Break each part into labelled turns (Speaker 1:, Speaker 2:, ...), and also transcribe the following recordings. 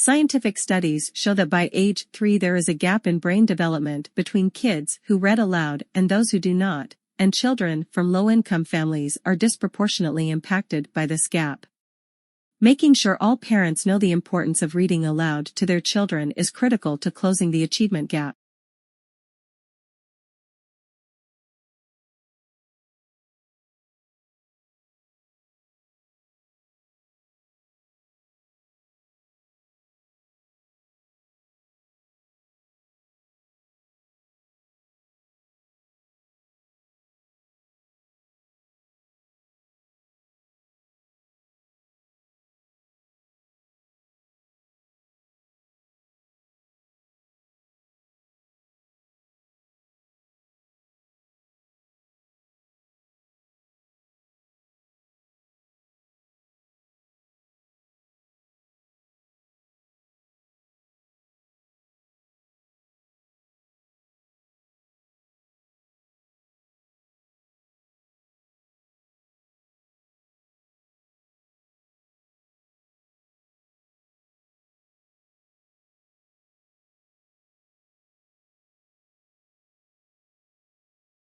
Speaker 1: Scientific studies show that by age 3 there is a gap in brain development between kids who read aloud and those who do not, and children from low-income families are disproportionately impacted by this gap. Making sure all parents know the importance of reading aloud to their children is critical to closing the achievement gap.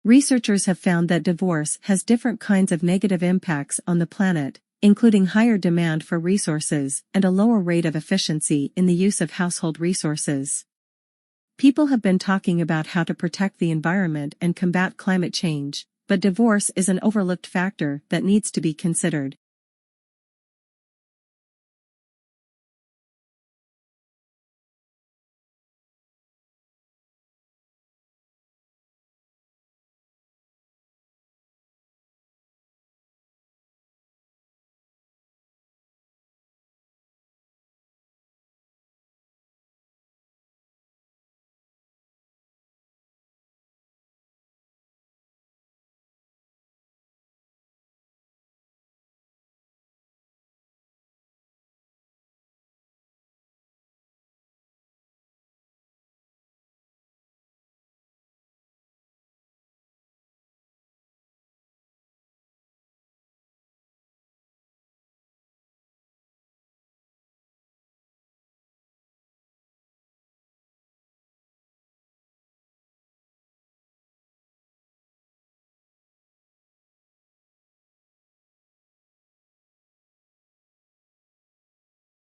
Speaker 1: Researchers have found that divorce has different kinds of negative impacts on the planet, including higher demand for resources and a lower rate of efficiency in the use of household resources. People have been talking about how to protect the environment and combat climate change, but divorce is an overlooked factor that needs to be considered.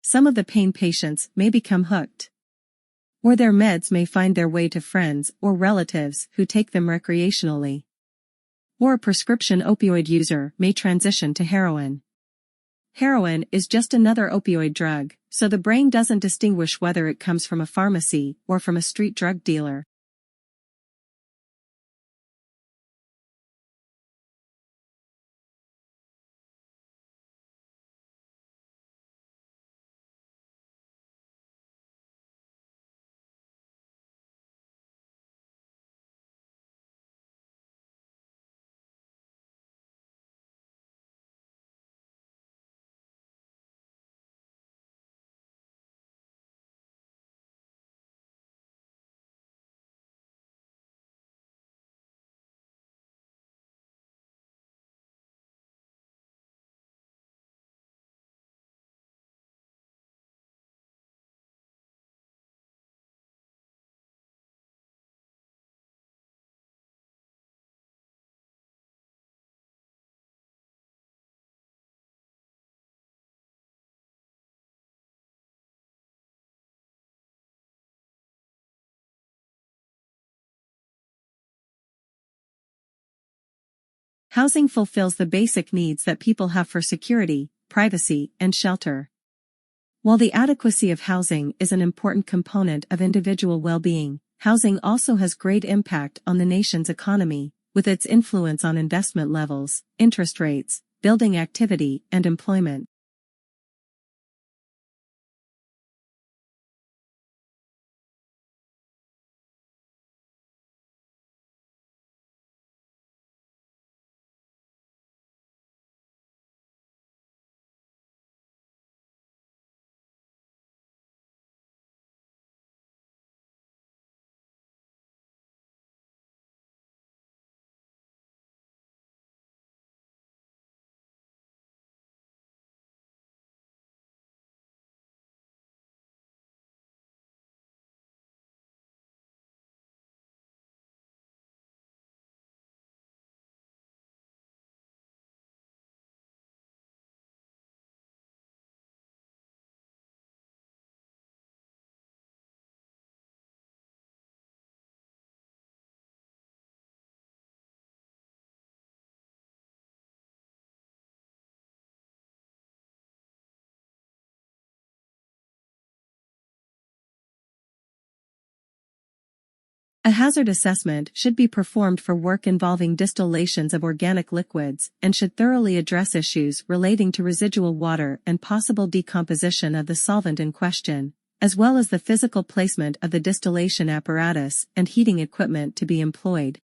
Speaker 1: Some of the pain patients may become hooked. Or their meds may find their way to friends or relatives who take them recreationally. Or a prescription opioid user may transition to heroin. Heroin is just another opioid drug, so the brain doesn't distinguish whether it comes from a pharmacy or from a street drug dealer. Housing fulfills the basic needs that people have for security, privacy, and shelter. While the adequacy of housing is an important component of individual well-being, housing also has great impact on the nation's economy, with its influence on investment levels, interest rates, building activity, and employment. A hazard assessment should be performed for work involving distillations of organic liquids and should thoroughly address issues relating to residual water and possible decomposition of the solvent in question, as well as the physical placement of the distillation apparatus and heating equipment to be employed.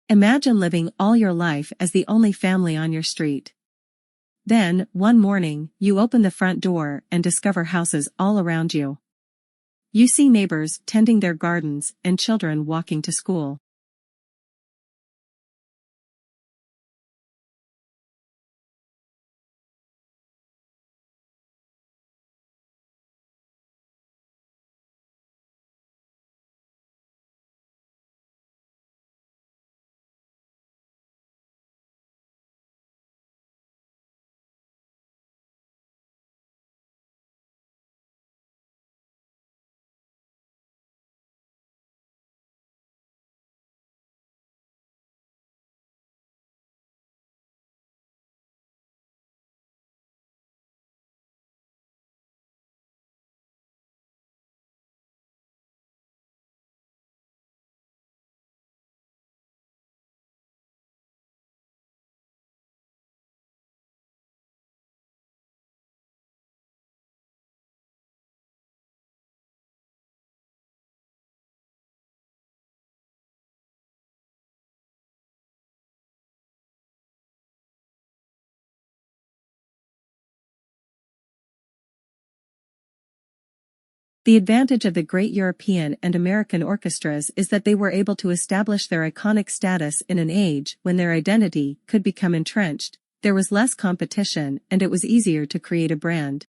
Speaker 1: Imagine living all your life as the only family on your street. Then, one morning, you open the front door and discover houses all around you. You see neighbors tending their gardens and children walking to school. The advantage of the great European and American orchestras is that they were able to establish their iconic status in an age when their identity could become entrenched, there was less competition, and it was easier to create a brand.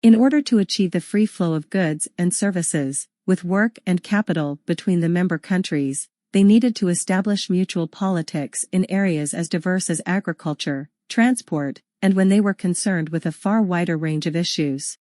Speaker 1: In order to achieve the free flow of goods and services, with work and capital between the member countries, they needed to establish mutual politics in areas as diverse as agriculture, transport, and when they were concerned with a far wider range of issues.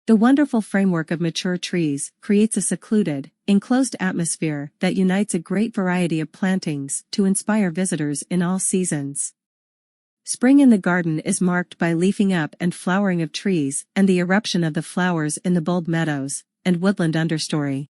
Speaker 1: The wonderful framework of mature trees creates a secluded, enclosed atmosphere that unites a great variety of plantings to inspire visitors in all seasons. Spring in the garden is marked by leafing up and flowering of trees and the eruption of the flowers in the bulb meadows and woodland understory.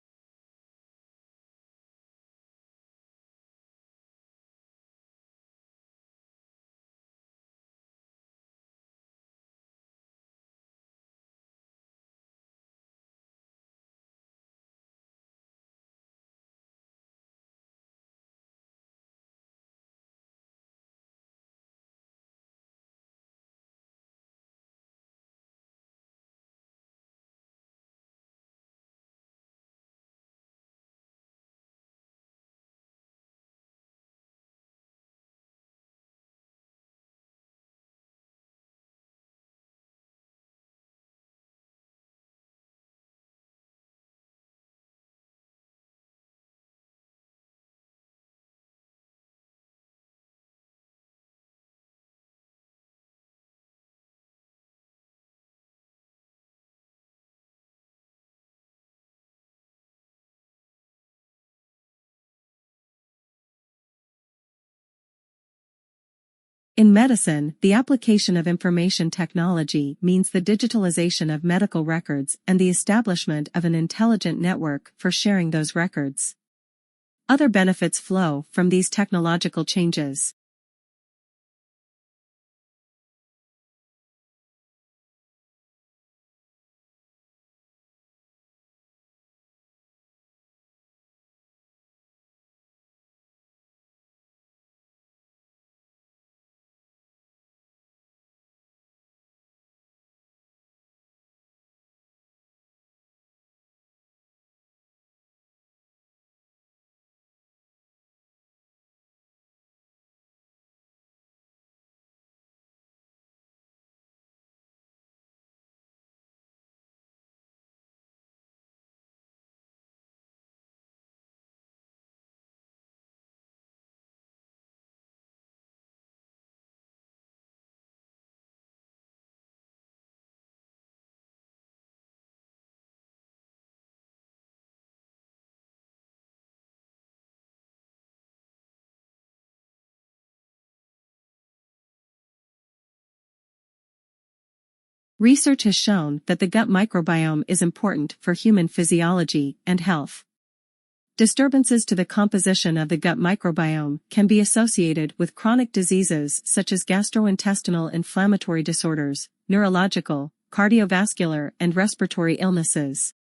Speaker 1: In medicine, the application of information technology means the digitalization of medical records and the establishment of an intelligent network for sharing those records. Other benefits flow from these technological changes. Research has shown that the gut microbiome is important for human physiology and health. Disturbances to the composition of the gut microbiome can be associated with chronic diseases such as gastrointestinal inflammatory disorders, neurological, cardiovascular, and respiratory illnesses.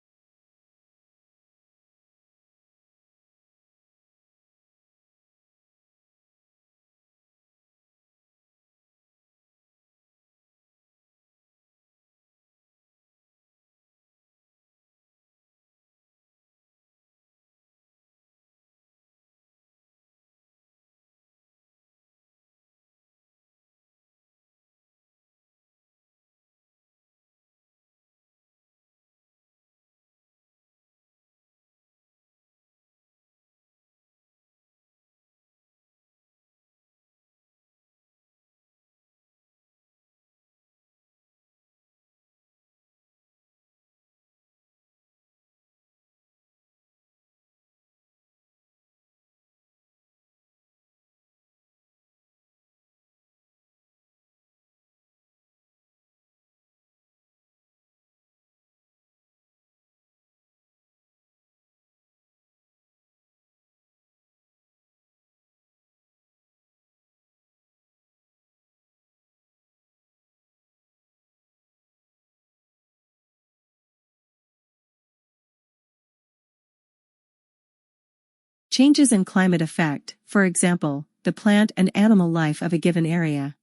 Speaker 1: Changes in climate affect, for example, the plant and animal life of a given area.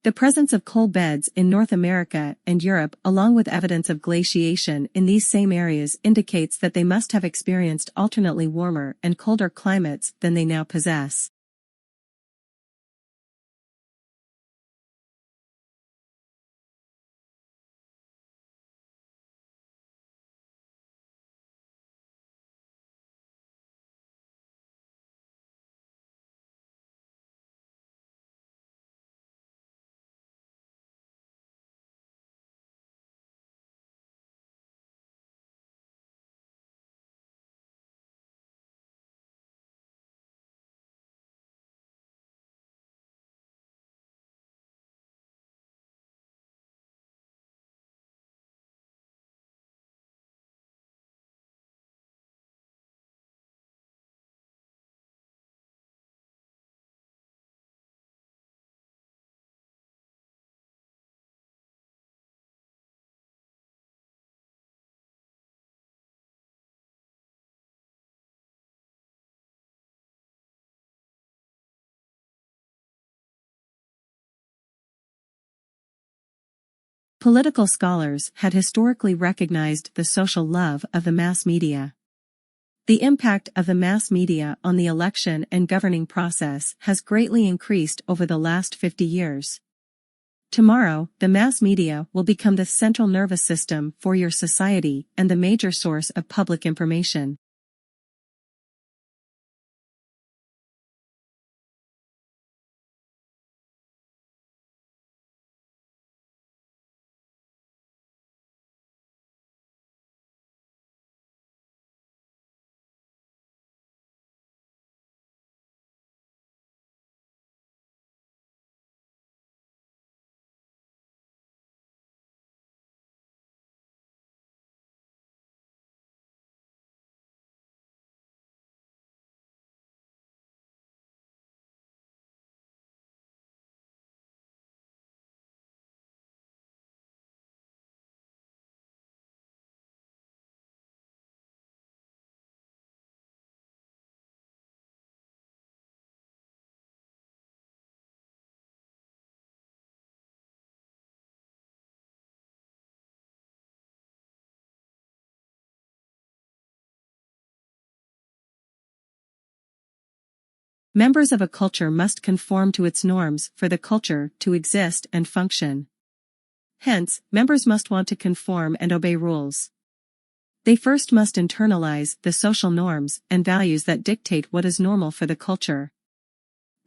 Speaker 1: The presence of coal beds in North America and Europe along with evidence of glaciation in these same areas indicates that they must have experienced alternately warmer and colder climates than they now possess. Political scholars had historically recognized the social love of the mass media. The impact of the mass media on the election and governing process has greatly increased over the last 50 years. Tomorrow, the mass media will become the central nervous system for your society and the major source of public information. Members of a culture must conform to its norms for the culture to exist and function. Hence, members must want to conform and obey rules. They first must internalize the social norms and values that dictate what is normal for the culture.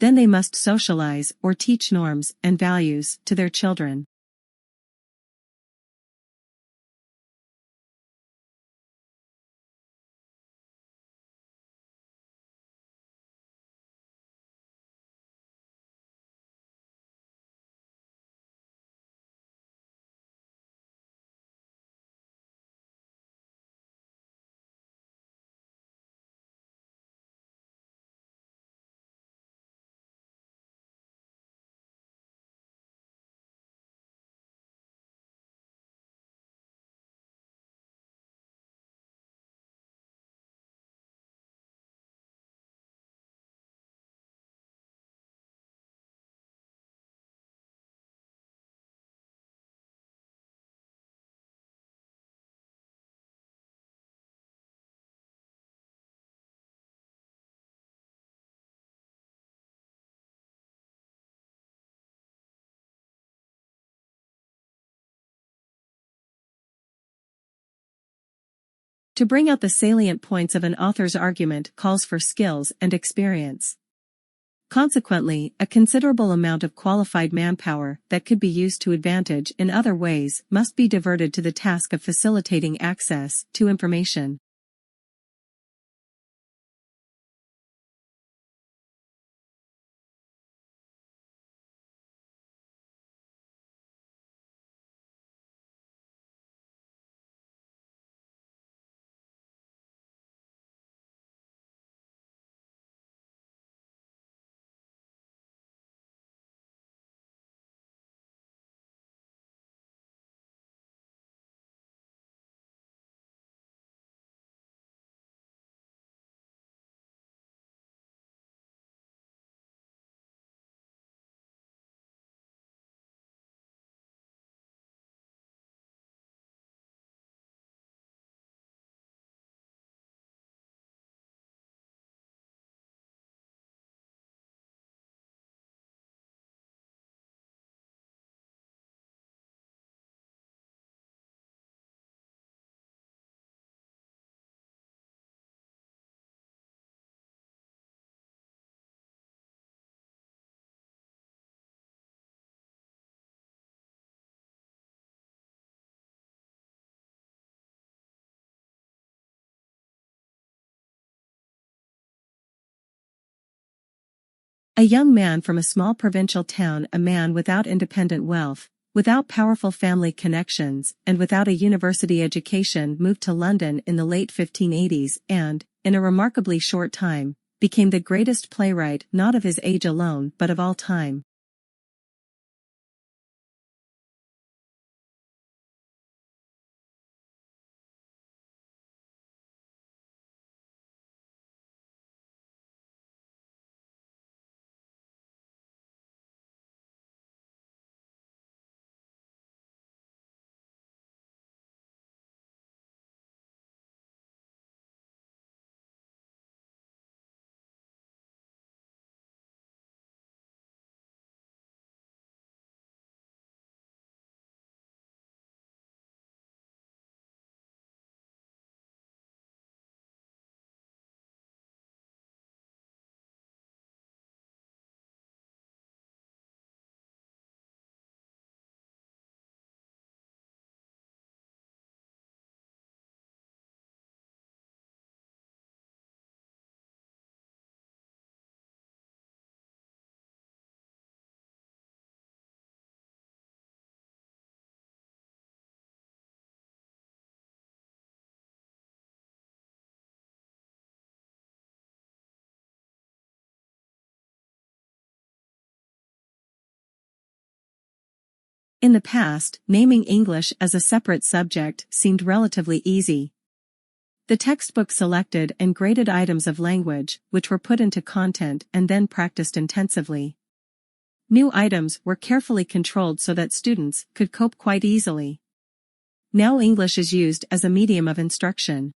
Speaker 1: Then they must socialize or teach norms and values to their children. To bring out the salient points of an author's argument calls for skills and experience. Consequently, a considerable amount of qualified manpower that could be used to advantage in other ways must be diverted to the task of facilitating access to information. A young man from a small provincial town, a man without independent wealth, without powerful family connections, and without a university education, moved to London in the late 1580s and, in a remarkably short time, became the greatest playwright not of his age alone but of all time. In the past, naming English as a separate subject seemed relatively easy. The textbook selected and graded items of language, which were put into content and then practiced intensively. New items were carefully controlled so that students could cope quite easily. Now English is used as a medium of instruction.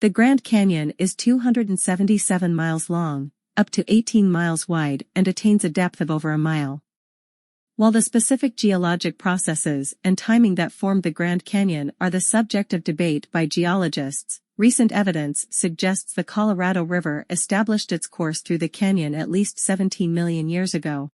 Speaker 1: The Grand Canyon is 277 miles long, up to 18 miles wide, and attains a depth of over a mile. While the specific geologic processes and timing that formed the Grand Canyon are the subject of debate by geologists, recent evidence suggests the Colorado River established its course through the canyon at least 17 million years ago.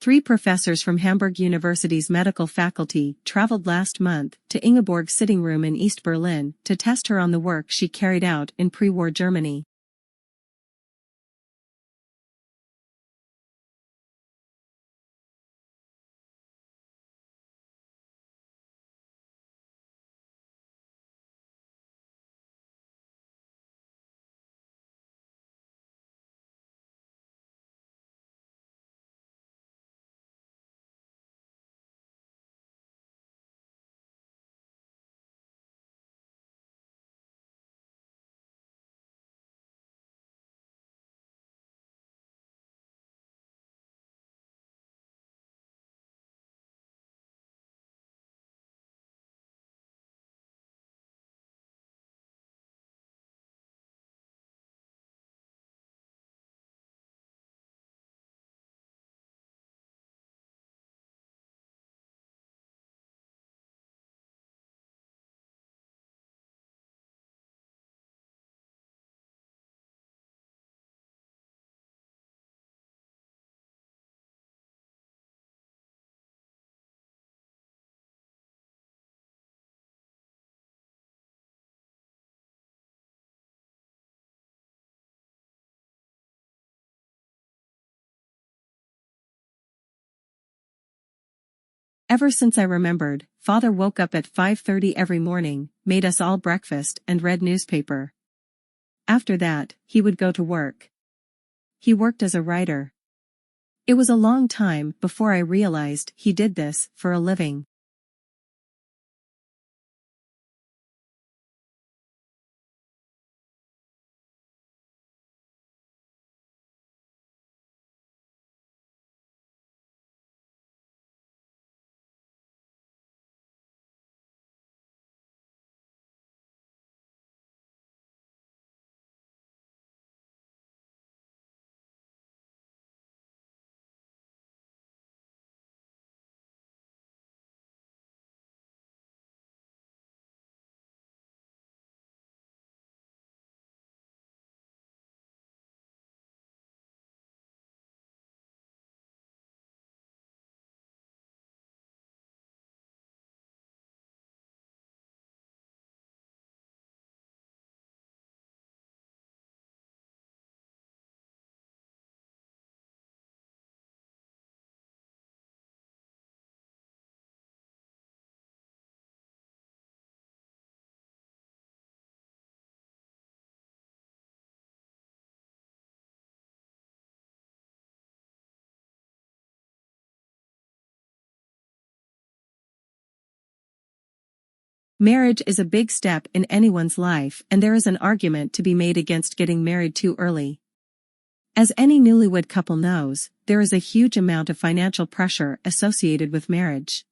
Speaker 1: 3 professors from Hamburg University's medical faculty traveled last month to Ingeborg's sitting room in East Berlin to test her on the work she carried out in pre-war Germany. Ever since I remembered, Father woke up at 5:30 every morning, made us all breakfast and read newspaper. After that, he would go to work. He worked as a writer. It was a long time before I realized he did this for a living. Marriage is a big step in anyone's life, and there is an argument to be made against getting married too early. As any newlywed couple knows, there is a huge amount of financial pressure associated with marriage.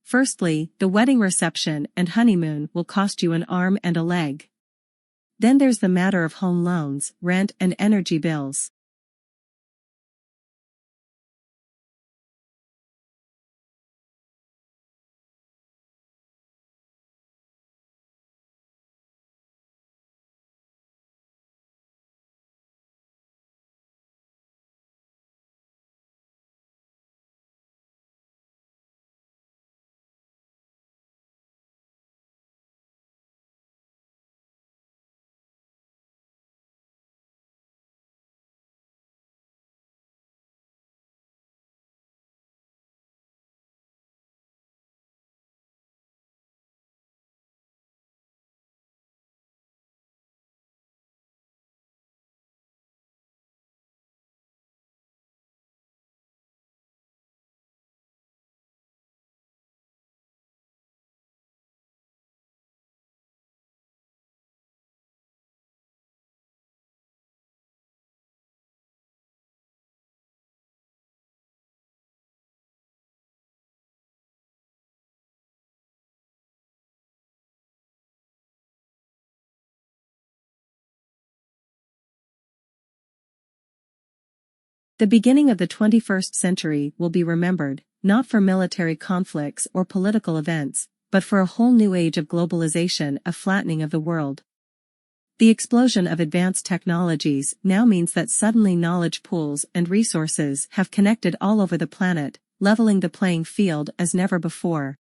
Speaker 1: Firstly, the wedding reception and honeymoon will cost you an arm and a leg. Then there's the matter of home loans, rent and energy bills. The beginning of the 21st century will be remembered, not for military conflicts or political events, but for a whole new age of globalization, a flattening of the world. The explosion of advanced technologies now means that suddenly knowledge pools and resources have connected all over the planet, leveling the playing field as never before.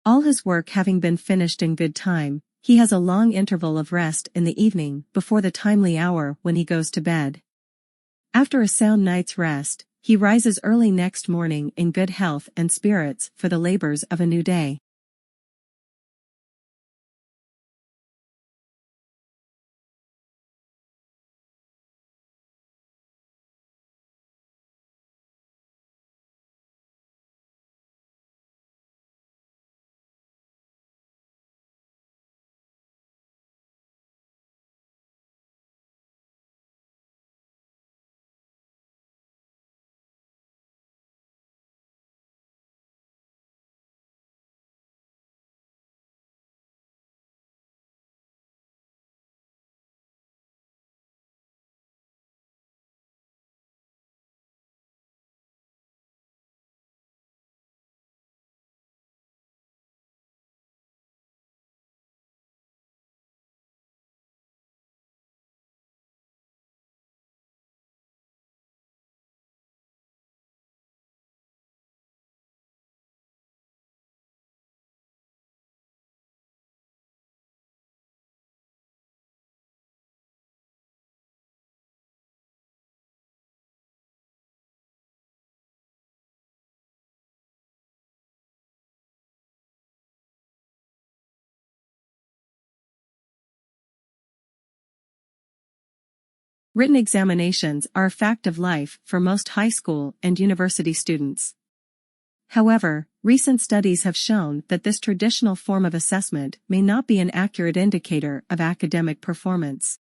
Speaker 1: All his work having been finished in good time, he has a long interval of rest in the evening before the timely hour when he goes to bed. After a sound night's rest, he rises early next morning in good health and spirits for the labors of a new day. Written examinations are a fact of life for most high school and university students. However, recent studies have shown that this traditional form of assessment may not be an accurate indicator of academic performance.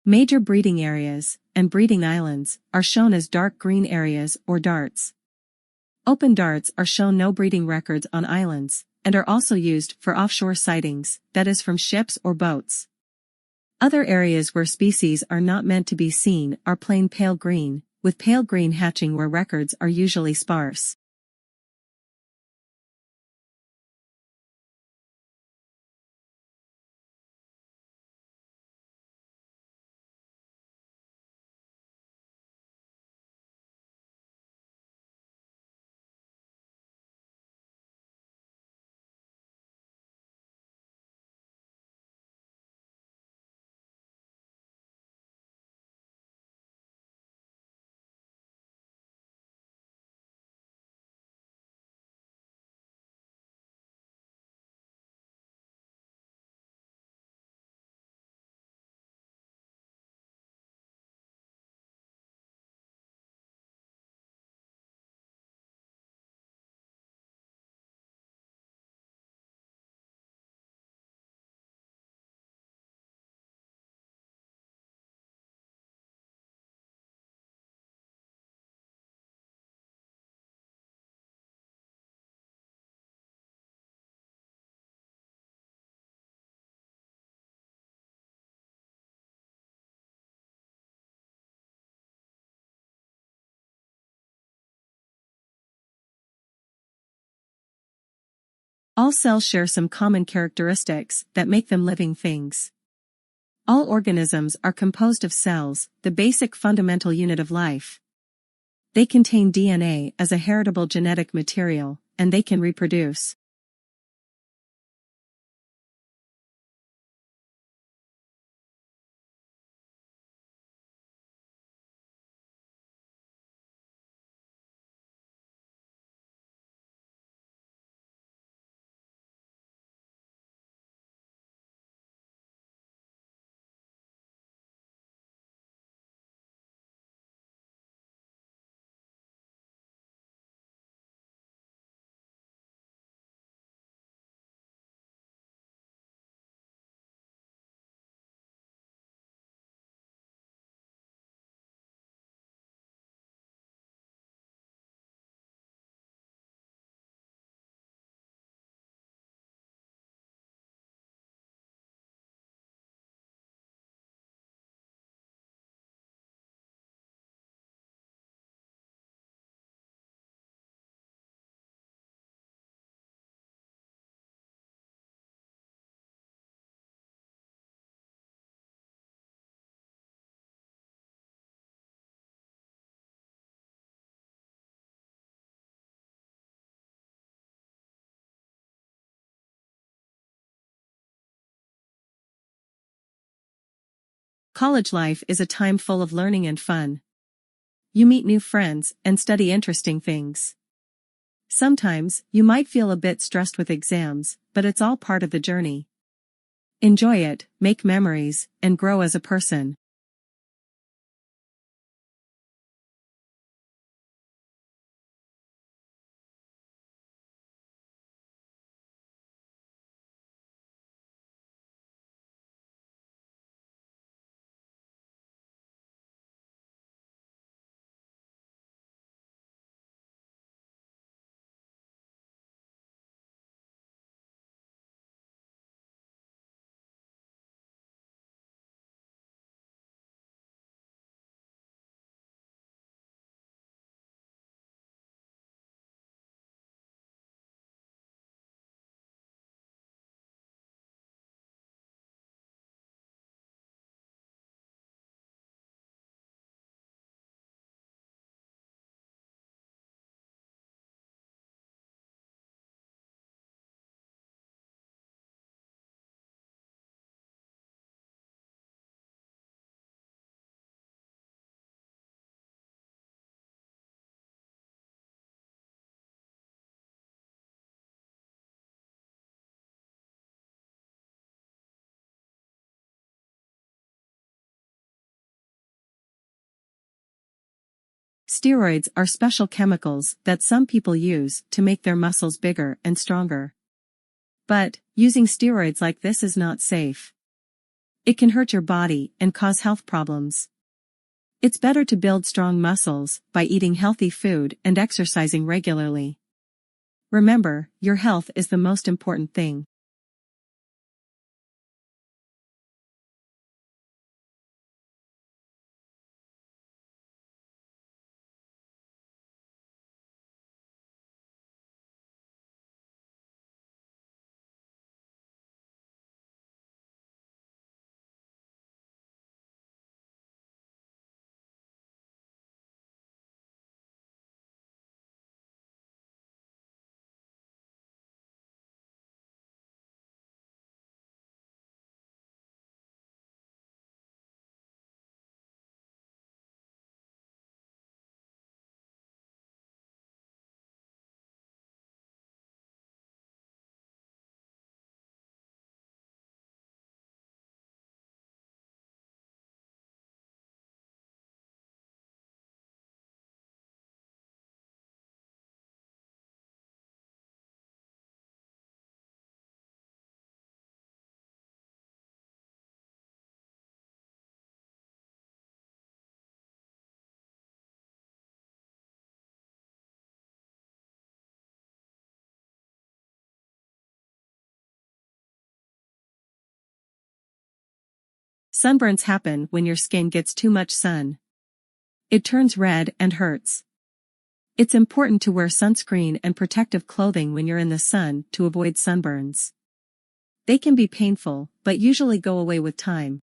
Speaker 1: Major breeding areas and breeding islands are shown as dark green areas or darts. Open darts are shown no breeding records on islands, and are also used for offshore sightings, that is from ships or boats. Other areas where species are not meant to be seen are plain pale green, with pale green hatching where records are usually sparse. All cells share some common characteristics that make them living things. All organisms are composed of cells, the basic fundamental unit of life. They contain DNA as a heritable genetic material, and they can reproduce. College life is a time full of learning and fun. You meet new friends and study interesting things. Sometimes, you might feel a bit stressed with exams, but it's all part of the journey. Enjoy it, make memories, and grow as a person. Steroids are special chemicals that some people use to make their muscles bigger and stronger. But, using steroids like this is not safe. It can hurt your body and cause health problems. It's better to build strong muscles by eating healthy food and exercising regularly. Remember, your health is the most important thing. Sunburns happen when your skin gets too much sun. It turns red and hurts. It's important to wear sunscreen and protective clothing when you're in the sun to avoid sunburns. They can be painful, but usually go away with time.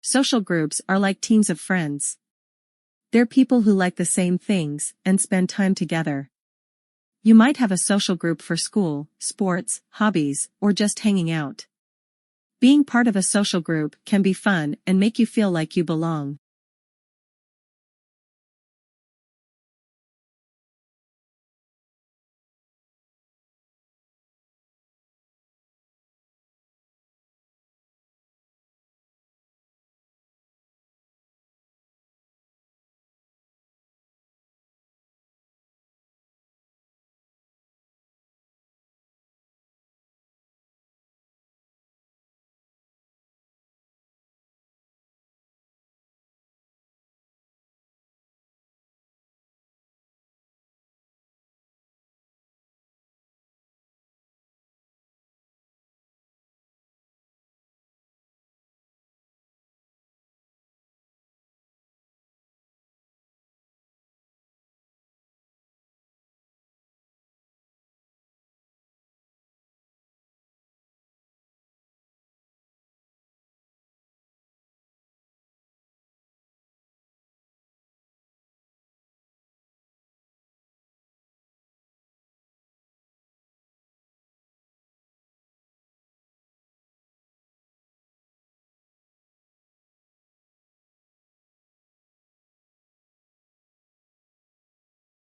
Speaker 1: Social groups are like teams of friends. They're people who like the same things and spend time together. You might have a social group for school, sports, hobbies, or just hanging out. Being part of a social group can be fun and make you feel like you belong.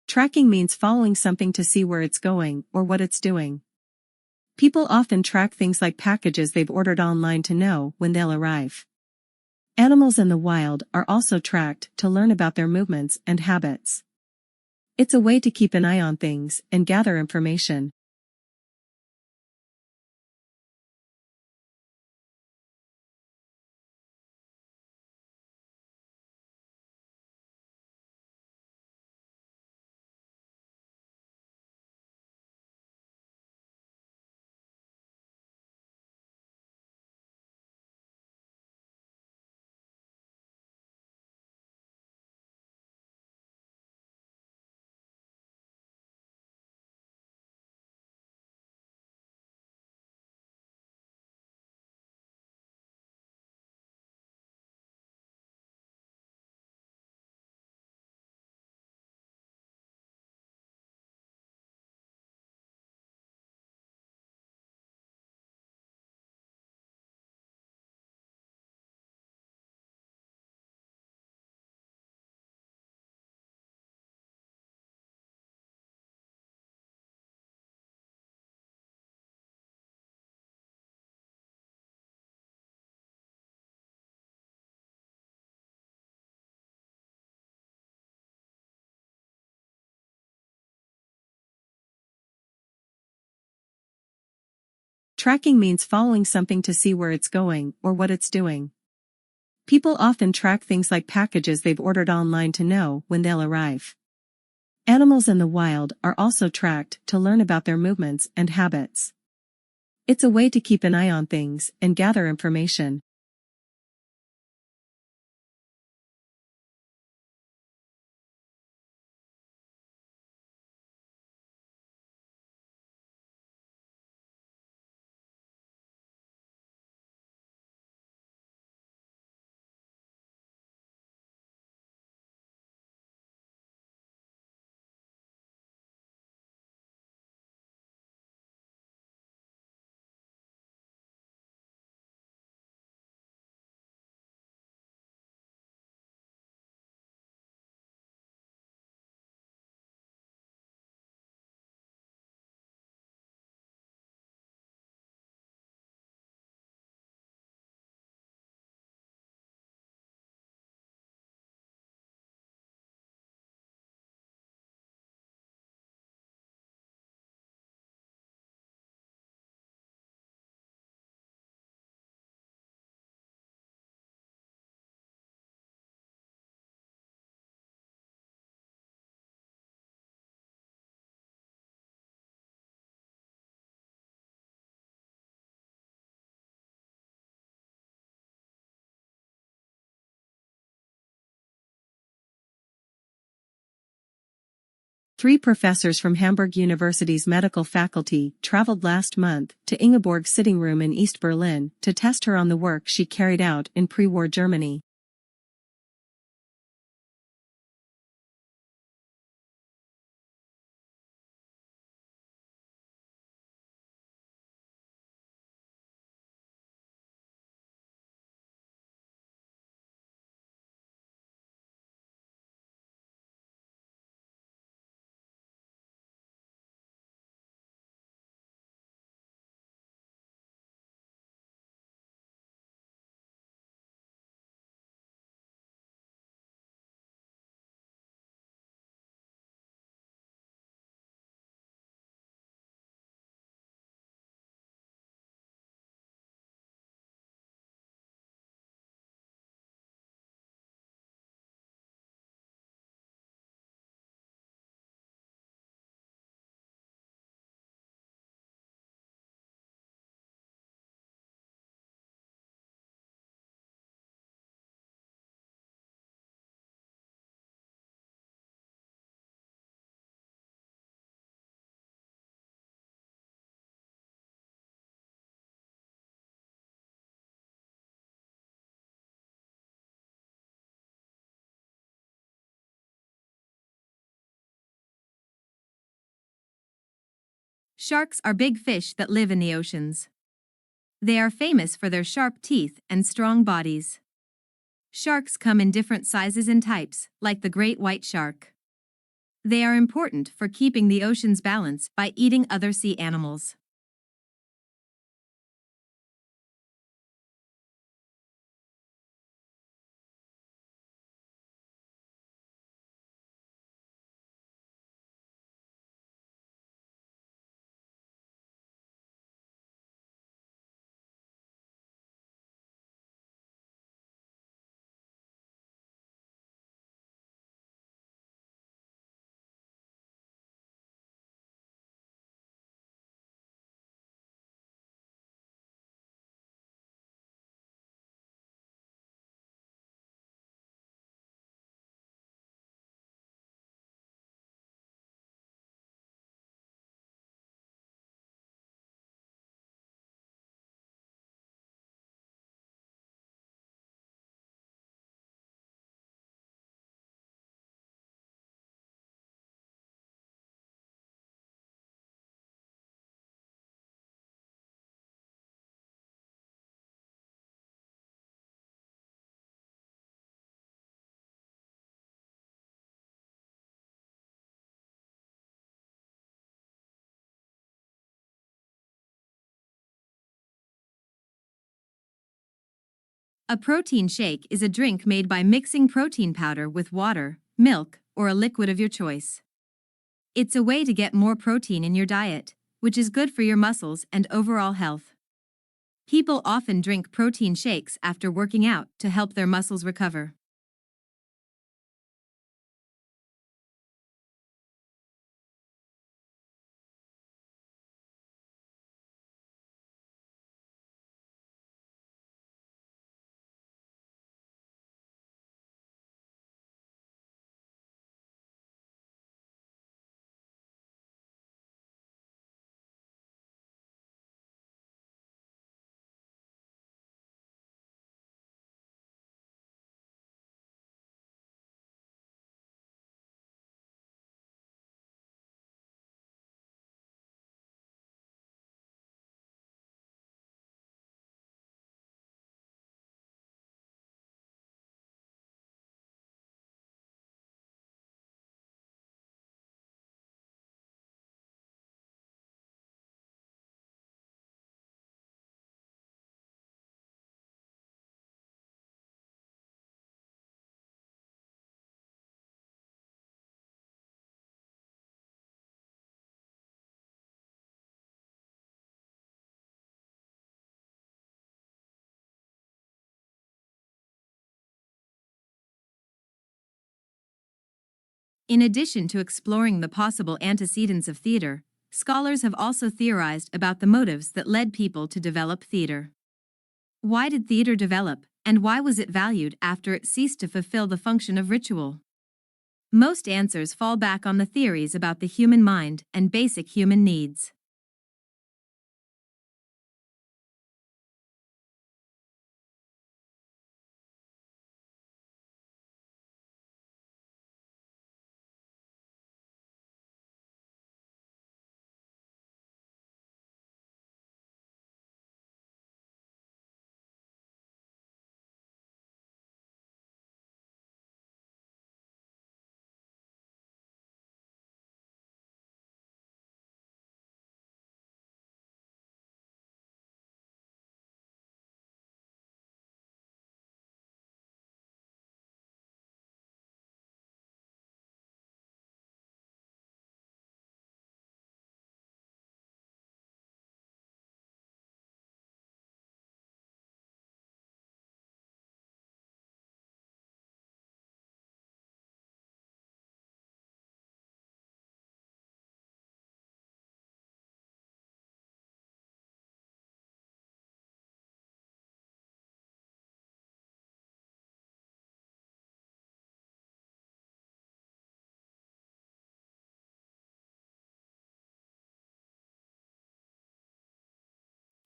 Speaker 1: Tracking means following something to see where it's going or what it's doing. People often track things like packages they've ordered online to know when they'll arrive. Animals in the wild are also tracked to learn about their movements and habits. It's a way to keep an eye on things and gather information. Tracking means following something to see where it's going or what it's doing. People often track things like packages they've ordered online to know when they'll arrive. Animals in the wild are also tracked to learn about their movements and habits. It's a way to keep an eye on things and gather information. Three professors from Hamburg University's medical faculty traveled last month to Ingeborg's sitting room in East Berlin to test her on the work she carried out in pre-war Germany.
Speaker 2: Sharks are big fish that live in the oceans. They are famous for their sharp teeth and strong bodies. Sharks come in different sizes and types, like the great white shark. They are important for keeping the ocean's balance by eating other sea animals. A protein shake is a drink made by mixing protein powder with water, milk, or a liquid of your choice. It's a way to get more protein in your diet, which is good for your muscles and overall health. People often drink protein shakes after working out to help their muscles recover. In addition to exploring the possible antecedents of theater, scholars have also theorized about the motives that led people to develop theater. Why did theater develop, and why was it valued after it ceased to fulfill the function of ritual? Most answers fall back on the theories about the human mind and basic human needs.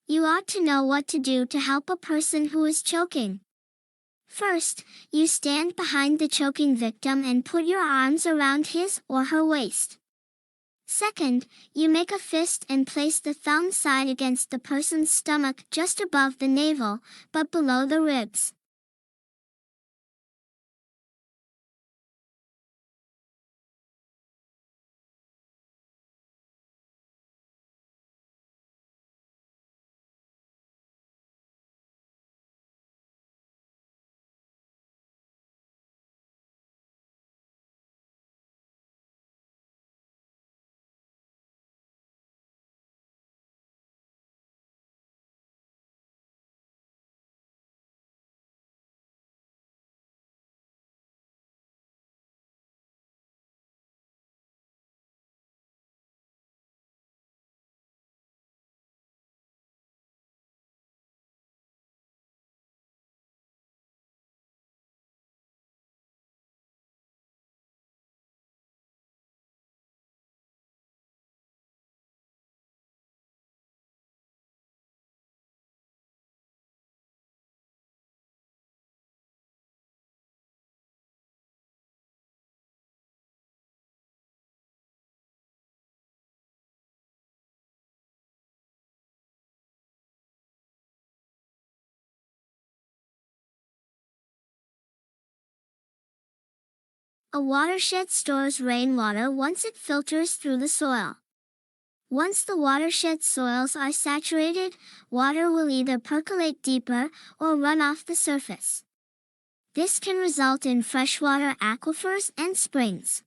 Speaker 3: You ought to know what to do to help a person who is choking. First, you stand behind the choking victim and put your arms around his or her waist. Second, you make a fist and place the thumb side against the person's stomach just above the navel, but below the ribs. A watershed stores rainwater once it filters through the soil. Once the watershed soils are saturated, water will either percolate deeper or run off the surface. This can result in freshwater aquifers and springs.